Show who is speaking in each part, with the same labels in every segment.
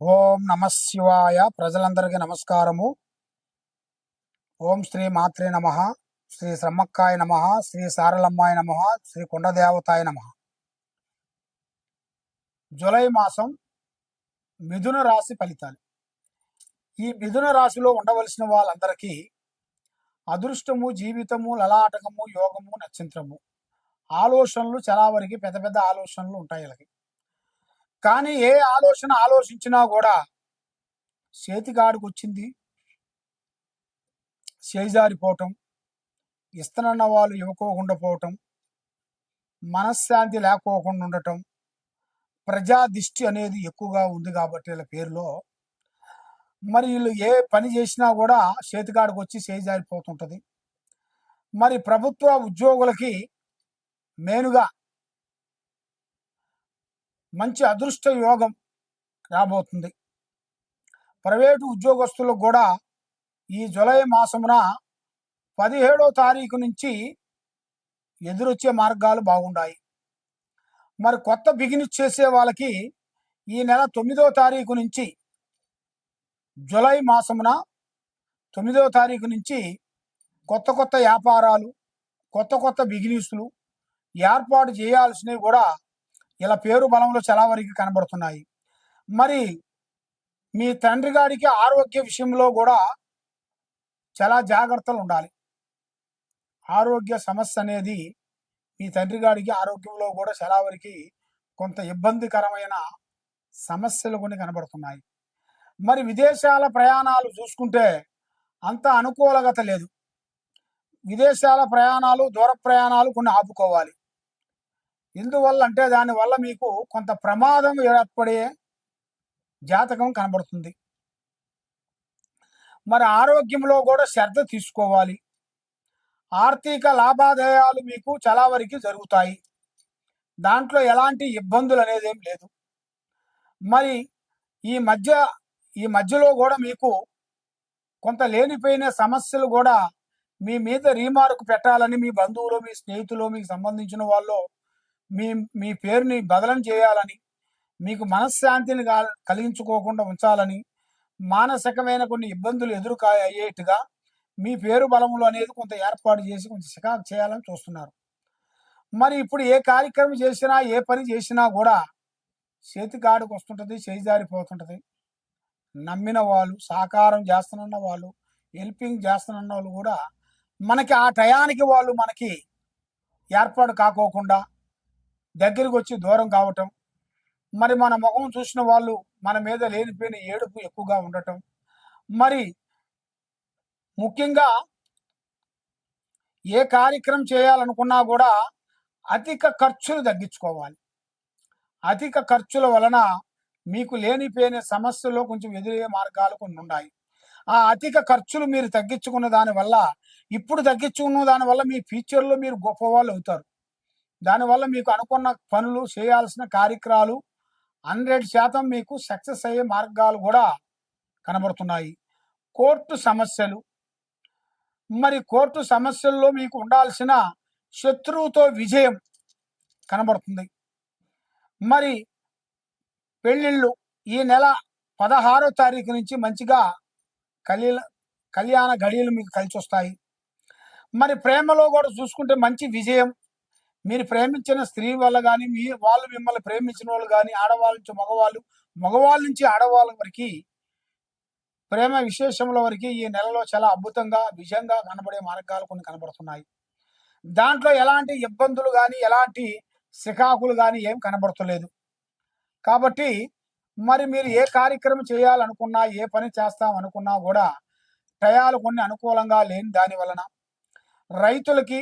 Speaker 1: ఓం నమ శివాయ. ప్రజలందరికీ నమస్కారము. ఓం శ్రీ మాత్రే నమ, శ్రీ శ్రమ్మక్కాయ నమ, శ్రీ సారలమ్మాయ నమ, శ్రీ కొండదేవతాయ నమ. జూలై మాసం మిథున రాశి ఫలితాలు. ఈ మిథున రాశిలో ఉండవలసిన వాళ్ళందరికీ అదృష్టము, జీవితము, లలాటకము, యోగము, నక్షత్రము, ఆలోచనలు చాలా వరకు పెద్ద పెద్ద ఆలోచనలు ఉంటాయి వీళ్ళకి. కానీ ఏ ఆలోచన ఆలోచించినా కూడా చేతికాడికి వచ్చింది చేజారిపోవటం, ఇస్తనన్న వాళ్ళు ఇవ్వకోకుండా పోవటం, మనశ్శాంతి లేకోకుండా ఉండటం, ప్రజా దిష్టి అనేది ఎక్కువగా ఉంది కాబట్టి వీళ్ళ పేరులో మరి వీళ్ళు ఏ పని చేసినా కూడా చేతికాడికి వచ్చి చేజారిపోతుంటుంది. మరి ప్రభుత్వ ఉద్యోగులకి మెయిన్గా మంచి అదృష్ట యోగం రాబోతుంది. ప్రైవేటు ఉద్యోగస్తులకు కూడా ఈ జూలై మాసమున 17వ తారీఖు నుంచి ఎదురొచ్చే మార్గాలు బాగుంటాయి. మరి కొత్త బిగినిస్ చేసే వాళ్ళకి ఈ నెల 9వ తారీఖు నుంచి, జూలై మాసమున 9వ తారీఖు నుంచి కొత్త కొత్త వ్యాపారాలు, కొత్త కొత్త బిగినిస్లు ఏర్పాటు చేయాల్సినవి కూడా ఇలా పేరు బలంలో చాలా వరకు కనబడుతున్నాయి. మరి మీ తండ్రి గారికి ఆరోగ్య విషయంలో కూడా చాలా జాగ్రత్తలు ఉండాలి. ఆరోగ్య సమస్య అనేది మీ తండ్రి గారికి ఆరోగ్యంలో కూడా చాలా వరకు కొంత ఇబ్బందికరమైన సమస్యలు కొన్ని కనబడుతున్నాయి. మరి విదేశాల ప్రయాణాలు చూసుకుంటే అంత అనుకూలత లేదు. విదేశాల ప్రయాణాలు, దూర ప్రయాణాలు కొన్ని ఆపుకోవాలి. ఎందువల్ల అంటే దానివల్ల మీకు కొంత ప్రమాదం ఏర్పడే జాతకం కనబడుతుంది. మరి ఆరోగ్యంలో కూడా శ్రద్ధ తీసుకోవాలి. ఆర్థిక లాభాదాయాలు మీకు చాలా వరకు జరుగుతాయి. దాంట్లో ఎలాంటి ఇబ్బందులు అనేది ఏం లేదు. మరి ఈ మధ్యలో కూడా మీకు కొంత లేనిపోయిన సమస్యలు కూడా మీ మీద రీమార్కు పెట్టాలని మీ బంధువులు, మీ స్నేహితులు, మీకు సంబంధించిన వాళ్ళు మీ పేరుని బదలం చేయాలని, మీకు మనశ్శాంతిని కలిగించుకోకుండా ఉంచాలని, మానసికమైన కొన్ని ఇబ్బందులు అయ్యేట్టుగా మీ పేరు బలములు అనేది కొంత ఏర్పాటు చేసి కొంచెం చికాకు చేయాలని చూస్తున్నారు. మరి ఇప్పుడు ఏ కార్యక్రమం చేసినా, ఏ పని చేసినా కూడా చేతికాడికి వస్తుంటుంది, చేజారిపోతుంటుంది. నమ్మిన వాళ్ళు, సహకారం చేస్తున్న వాళ్ళు, హెల్పింగ్ చేస్తున్న వాళ్ళు కూడా మనకి ఆ టయానికి వాళ్ళు మనకి ఏర్పాటు కాకోకుండా దగ్గరికి వచ్చి దూరం కావటం, మరి మన ముఖం చూసిన వాళ్ళు మన మీద లేనిపోయిన ఏడుపు ఎక్కువగా ఉండటం, మరి ముఖ్యంగా ఏ కార్యక్రమం చేయాలనుకున్నా కూడా అధిక ఖర్చులు తగ్గించుకోవాలి. అధిక ఖర్చుల వలన మీకు లేనిపోయిన సమస్యలో కొంచెం ఎదురయ్యే మార్గాలు కొన్ని ఉన్నాయి. ఆ అధిక ఖర్చులు మీరు తగ్గించుకున్న దానివల్ల, ఇప్పుడు తగ్గించుకున్న దానివల్ల మీ ఫ్యూచర్లో మీరు గొప్పవాళ్ళు అవుతారు. దానివల్ల మీకు అనుకున్న పనులు, చేయాల్సిన కార్యక్రమాలు 100% మీకు సక్సెస్ అయ్యే మార్గాలు కూడా కనబడుతున్నాయి. కోర్టు సమస్యలు, మరి కోర్టు సమస్యల్లో మీకు ఉండాల్సిన శత్రువుతో విజయం కనబడుతుంది. మరి పెళ్ళిళ్ళు ఈ నెల 16వ తారీఖు నుంచి మంచిగా కళ్యాణ ఘడియలు మీకు కలిసి వస్తాయి. మరి ప్రేమలో కూడా చూసుకుంటే మంచి విజయం. మీరు ప్రేమించిన స్త్రీ వల్ల కానీ, వాళ్ళు మిమ్మల్ని ప్రేమించిన వాళ్ళు కానీ, ఆడవాళ్ళ నుంచి మగవాళ్ళు, మగవాళ్ళ నుంచి ఆడవాళ్ళ వరకు ప్రేమ విశేషముల వరకు ఈ నెలలో చాలా అద్భుతంగా, విజయంగా కనబడే మార్గాలు కొన్ని కనబడుతున్నాయి. దాంట్లో ఎలాంటి ఇబ్బందులు కానీ, ఎలాంటి సికాకులు కానీ ఏం కనబడతలేదు. కాబట్టి మరి మీరు ఏ కార్యక్రమం చేయాలనుకున్నా, ఏ పని చేస్తాం అనుకున్నా కూడా టయాలు కొన్ని అనుకూలంగా లేని దాని వలన రైతులకి,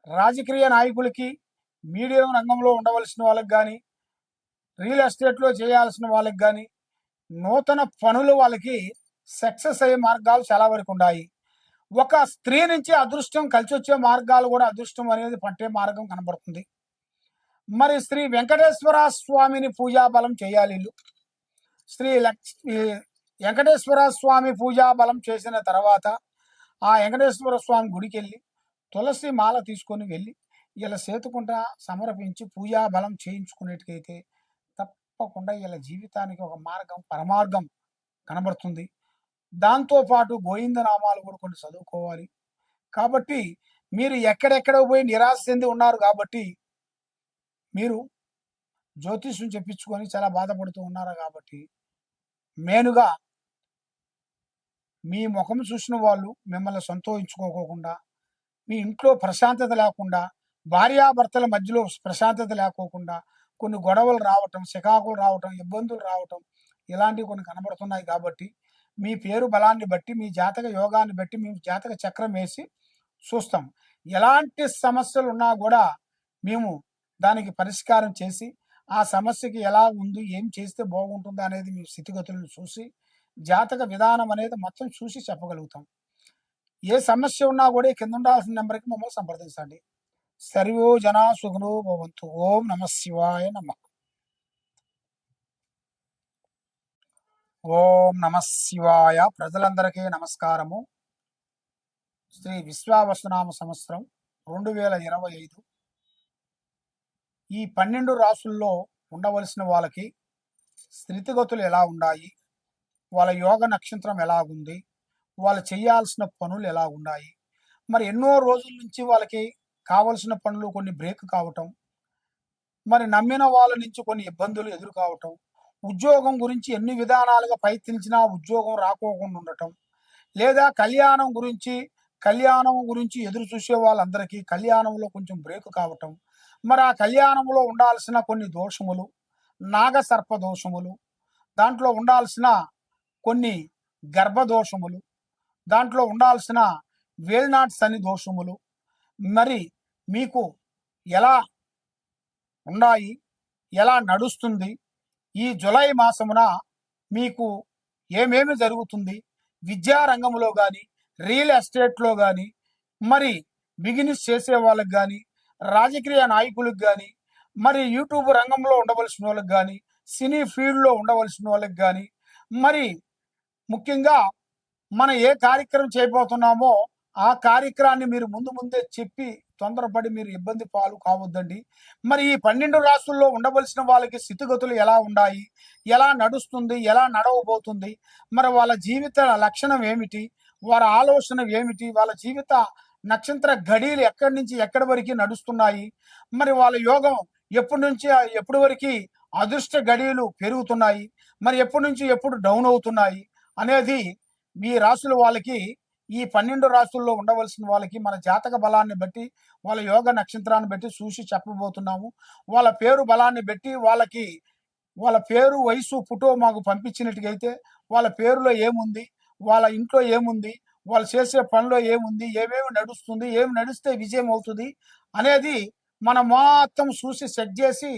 Speaker 1: రాజకీయ నాయకులకి, మీడియా రంగంలో ఉండవలసిన వాళ్ళకి కానీ, రియల్ ఎస్టేట్లో చేయాల్సిన వాళ్ళకి కానీ, నూతన పనులు వాళ్ళకి సక్సెస్ అయ్యే మార్గాలు చాలా వరకు ఉన్నాయి. ఒక స్త్రీ నుంచి అదృష్టం కలిసి వచ్చే మార్గాలు కూడా, అదృష్టం అనేది పట్టే మార్గం కనబడుతుంది. మరి శ్రీ వెంకటేశ్వర స్వామిని పూజా బలం చేయాలి. శ్రీ వెంకటేశ్వర స్వామి పూజా బలం చేసిన తర్వాత ఆ వెంకటేశ్వర స్వామి గుడికి వెళ్ళి తులసి మాల తీసుకొని వెళ్ళి ఇలా సేతుకుంటా సమర్పించి పూజా బలం చేయించుకునేటికైతే తప్పకుండా వీళ్ళ జీవితానికి ఒక మార్గం, పరమార్గం కనబడుతుంది. దాంతో పాటు గోవిందనామాలు కూడా కొన్ని చదువుకోవాలి. కాబట్టి మీరు ఎక్కడెక్కడో పోయి నిరాశ చెంది ఉన్నారు కాబట్టి, మీరు జ్యోతిష్యం చెప్పించుకొని చాలా బాధపడుతూ ఉన్నారు కాబట్టి, మెయిన్‌గా మీ ముఖం చూసిన వాళ్ళు మిమ్మల్ని సంతోషించుకోకోకుండా, మీ ఇంట్లో ప్రశాంతత లేకుండా, భార్యాభర్తల మధ్యలో ప్రశాంతత లేకోకుండా, కొన్ని గొడవలు రావటం, చికాకులు రావటం, ఇబ్బందులు రావటం, ఇలాంటివి కొన్ని కనబడుతున్నాయి కాబట్టి, మీ పేరు బలాన్ని బట్టి, మీ జాతక యోగాన్ని బట్టి, మీ జాతక చక్రం వేసి చూస్తాం. ఎలాంటి సమస్యలున్నా గూడా మేము దానికి పరిష్కారం చేసి, ఆ సమస్యకి ఎలా ఉంది, ఏం చేస్తే బాగుంటుందో అనేది మీ స్థితిగతులను చూసి, జాతక విధానం అనేది మొత్తం చూసి చెప్పగలుగుతాం. ఏ సమస్య ఉన్నా గూడా కింద ఉండాల్సిన నంబర్‌కి మమ్మల్ని సంప్రదించండి. సర్వే జనా సుఖినో భవంతు. ఓం నమః శివాయ నమః. ఓం నమః శివాయ. ప్రజలందరికీ నమస్కారము. శ్రీ విశ్వావసునామ సంవత్సరం 2025 ఈ 12 రాసుల్లో ఉండవలసిన వాళ్ళకి స్థితిగతులు ఎలా ఉన్నాయి, వాళ్ళ యోగ నక్షత్రం ఎలాగుంది, వాళ్ళు చేయాల్సిన పనులు ఎలా ఉన్నాయి, మరి ఎన్నో రోజుల నుంచి వాళ్ళకి కావలసిన పనులు కొన్ని బ్రేక్ కావటం, మరి నమ్మిన వాళ్ళ నుంచి కొన్ని ఇబ్బందులు ఎదురు కావటం, ఉద్యోగం గురించి ఎన్ని విధానాలుగా ప్రయత్నించినా ఉద్యోగం రాకోకుండా ఉండటం, లేదా కళ్యాణం గురించి ఎదురు చూసే వాళ్ళందరికీ కళ్యాణంలో కొంచెం బ్రేక్ కావటం, మరి ఆ కళ్యాణంలో ఉండాల్సిన కొన్ని దోషములు, నాగసర్ప దోషములు, దాంట్లో ఉండాల్సిన కొన్ని గర్భదోషములు, దాంట్లో ఉండాల్సిన వేల్నాట్ శని దోషములు, మరి మీకు ఎలా ఉన్నాయి, ఎలా నడుస్తుంది, ఈ జులై మాసమున మీకు ఏమేమి జరుగుతుంది, విద్యా రంగంలో కానీ, రియల్ ఎస్టేట్లో కానీ, మరి బిజినెస్ చేసే వాళ్ళకి కానీ, రాజకీయ నాయకులకు కానీ, మరి యూట్యూబ్ రంగంలో ఉండవలసిన వాళ్ళకి కానీ, సినీ ఫీల్డ్లో ఉండవలసిన వాళ్ళకి కానీ, మరి ముఖ్యంగా మనం ఏ కార్యక్రమం చేయబోతున్నామో ఆ కార్యక్రమాన్ని మీరు ముందే చెప్పి తొందరపడి మీరు ఇబ్బంది పాలు కావద్దండి. మరి ఈ 12 రాసుల్లో ఉండవలసిన వాళ్ళకి స్థితిగతులు ఎలా ఉన్నాయి, ఎలా నడుస్తుంది, ఎలా నడవబోతుంది, మరి వాళ్ళ జీవిత లక్షణం ఏమిటి, వారి ఆలోచన ఏమిటి, వాళ్ళ జీవిత నక్షత్ర ఘడియలు ఎక్కడి నుంచి ఎక్కడి వరకు నడుస్తున్నాయి, మరి వాళ్ళ యోగం ఎప్పటి నుంచి ఎప్పటి వరకు అదృష్ట గడియలు పెరుగుతున్నాయి, మరి ఎప్పటి నుంచి ఎప్పుడు డౌన్ అవుతున్నాయి అనేది మీ రాసుల వాళ్ళకి, ఈ 12 రాసుల్లో ఉండవలసిన వాళ్ళకి మన జాతక బలాన్ని బట్టి, వాళ్ళ యోగ నక్షత్రాన్ని బట్టి చూసి చెప్పబోతున్నాము. వాళ్ళ పేరు బలాన్ని బట్టి వాళ్ళ పేరు, వయసు, ఫోటో మాకు పంపించినట్టుగైతే వాళ్ళ పేరులో ఏముంది, వాళ్ళ ఇంట్లో ఏముంది, వాళ్ళు చేసే పనిలో ఏముంది, ఏమేమి నడుస్తుంది, ఏమి నడిస్తే విజయం అవుతుంది అనేది మనం మొత్తం చూసి సెట్ చేసి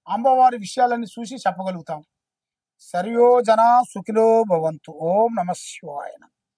Speaker 1: అమ్మవారి విషయాలన్నీ చూసి చెప్పగలుగుతాం. సర్వే జనా సుఖినో భవంతు. ఓం నమః శివాయ.